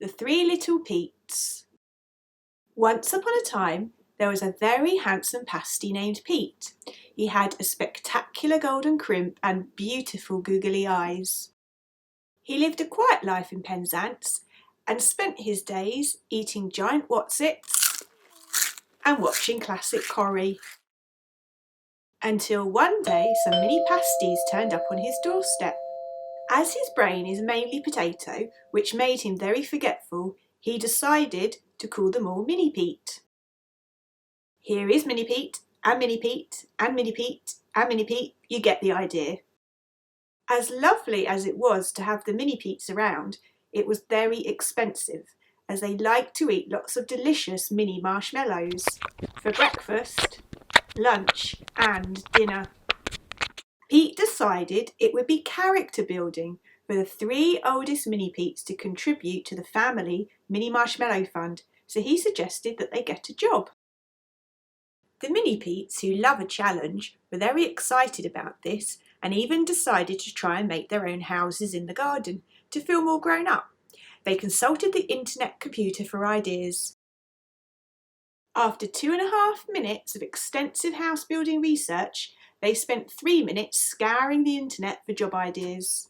The Three Little Petes. Once upon a time, there was a very handsome pasty named Pete. He had a spectacular golden crimp and beautiful googly eyes. He lived a quiet life in Penzance and spent his days eating giant Wotsits and watching classic Corrie. Until one day some mini pasties turned up on his doorstep. As his brain is mainly potato, which made him very forgetful, he decided to call them all Mini Pete. Here is Mini Pete, and Mini Pete, and Mini Pete, and Mini Pete, you get the idea. As lovely as it was to have the Mini Petes around, it was very expensive, as they liked to eat lots of delicious mini marshmallows for breakfast, lunch, and dinner. Pete decided it would be character building for the three oldest Mini Petes to contribute to the family Mini Marshmallow Fund, so he suggested that they get a job. The Mini Petes, who love a challenge, were very excited about this and even decided to try and make their own houses in the garden to feel more grown up. They consulted the internet computer for ideas. After 2.5 minutes of extensive house building research, they spent 3 minutes scouring the internet for job ideas.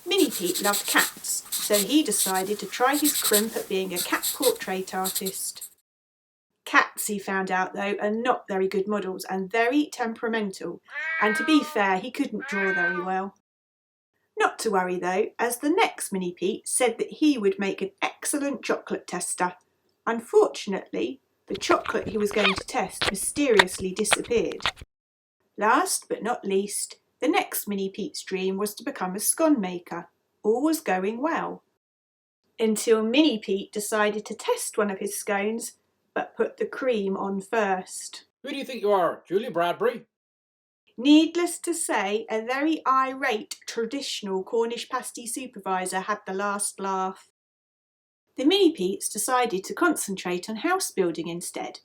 Mini Pete loved cats, so he decided to try his crimp at being a cat portrait artist. Cats, he found out though, are not very good models and very temperamental, and to be fair, he couldn't draw very well. Not to worry though, as the next Mini Pete said that he would make an excellent chocolate tester. Unfortunately, the chocolate he was going to test mysteriously disappeared. Last but not least, the next Mini Pete's dream was to become a scone maker. All was going well. Until Mini Pete decided to test one of his scones, but put the cream on first. Who do you think you are, Julie Bradbury? Needless to say, a very irate traditional Cornish pasty supervisor had the last laugh. The Mini Petes decided to concentrate on house building instead.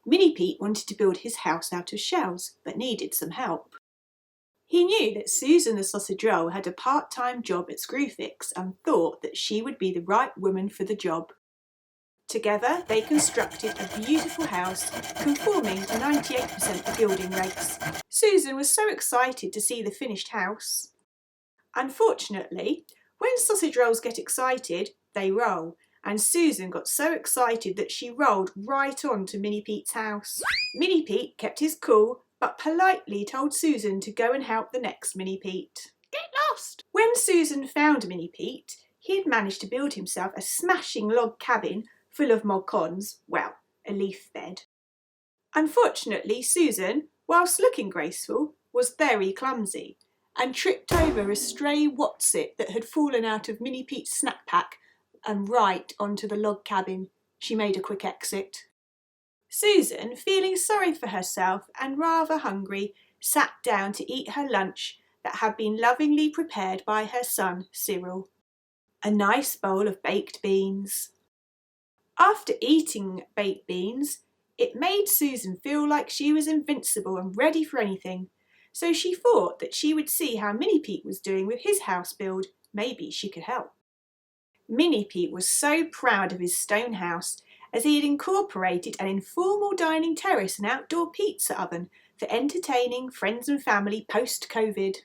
Mini Pete wanted to build his house out of shells, but needed some help. He knew that Susan the sausage roll had a part-time job at Screwfix and thought that she would be the right woman for the job. Together they constructed a beautiful house conforming to 98% of building regs. Susan was so excited to see the finished house. Unfortunately, when sausage rolls get excited, they roll, and Susan got so excited that she rolled right onto Mini Pete's house. Mini Pete kept his cool, but politely told Susan to go and help the next Mini Pete. Get lost! When Susan found Mini Pete, he had managed to build himself a smashing log cabin full of mogcons, well, a leaf bed. Unfortunately, Susan, whilst looking graceful, was very clumsy and tripped over a stray Wotsit that had fallen out of Mini Pete's snack pack and right onto the log cabin. She made a quick exit. Susan, feeling sorry for herself and rather hungry, sat down to eat her lunch that had been lovingly prepared by her son, Cyril. A nice bowl of baked beans. After eating baked beans, it made Susan feel like she was invincible and ready for anything, so she thought that she would see how Mini Pete was doing with his house build. Maybe she could help. Mini Pete was so proud of his stone house, as he had incorporated an informal dining terrace and outdoor pizza oven for entertaining friends and family post-COVID.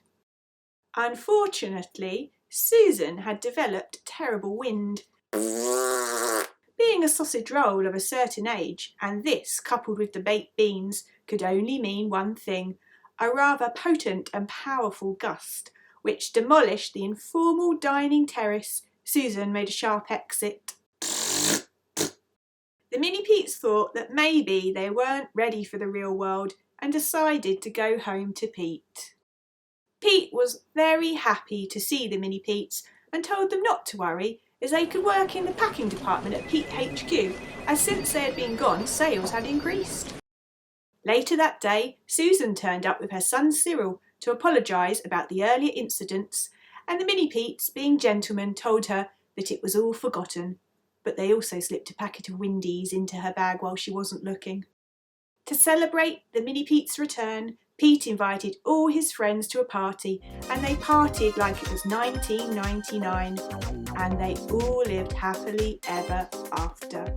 Unfortunately, Susan had developed terrible wind. Being a sausage roll of a certain age, and this coupled with the baked beans, could only mean one thing, a rather potent and powerful gust, which demolished the informal dining terrace. Susan made a sharp exit. The Mini Petes thought that maybe they weren't ready for the real world and decided to go home to Pete. Pete was very happy to see the Mini Petes and told them not to worry, as they could work in the packing department at Pete HQ, as since they had been gone, sales had increased. Later that day, Susan turned up with her son Cyril to apologise about the earlier incidents, and the Mini Petes, being gentlemen, told her that it was all forgotten, but they also slipped a packet of Windies into her bag while she wasn't looking. To celebrate the Mini Petes' return, Pete invited all his friends to a party, and they partied like it was 1999, and they all lived happily ever after.